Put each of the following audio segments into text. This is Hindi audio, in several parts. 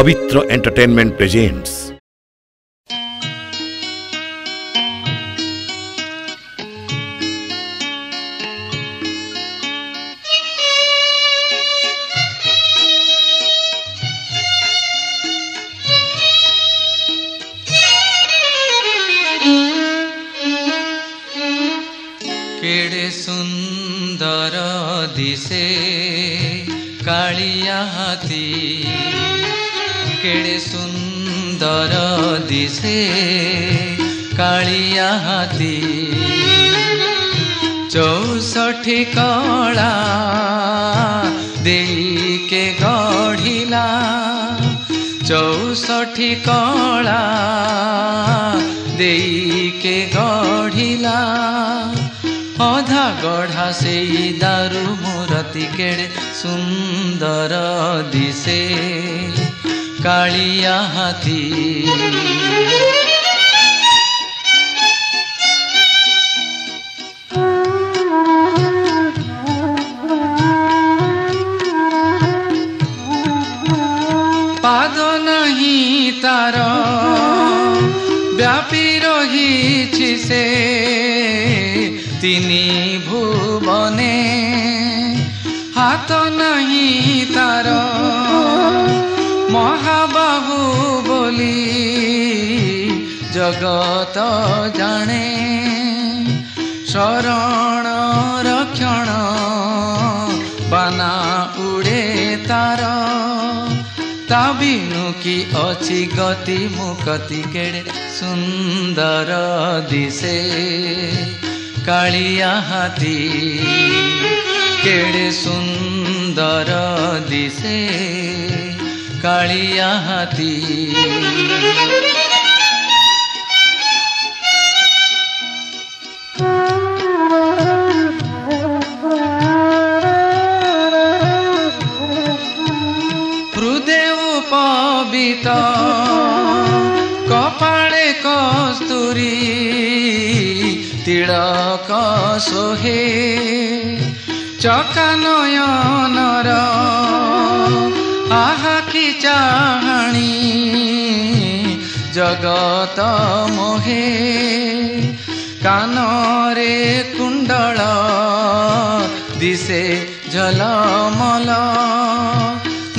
Pavitra Entertainment presents केड़े सुंदर दिसे कालिया हाथी केड़े सुंदर दिसे कालिया हाथी 64 कला देई के गढ़िला 64 कला देई के गढ़िला अधा गढ़ा से दारू मूर्ति केड़े सुंदर दिसे कालिया हाथी पाद नहीं तार व्यापी रही से तिनी भुवने हाथ नहीं तार महाबाहु बोली जगत जाने शरण रक्षण बना उड़े तार ताबिनु की अच्छी गति मुकति केड़े सुंदर दिसे कालिया हाथी केड़े सुंदर दिसे कालिया हाथी हृदय पवित्र कपाळे कस्तूरी तिलक सोहे चका नयनर आहा की चाहणी जगत मोहे कानरे कुंडल दिसे झलमल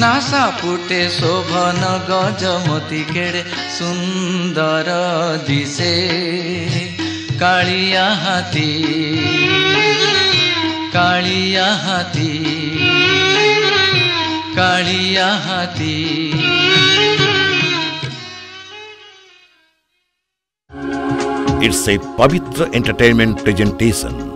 नासा पुटे शोभन गजमती केड़े सुंदर दिसे कालिया हाथी कालिया हाथी कालिया हाथी It's a Pavitra Entertainment presentation.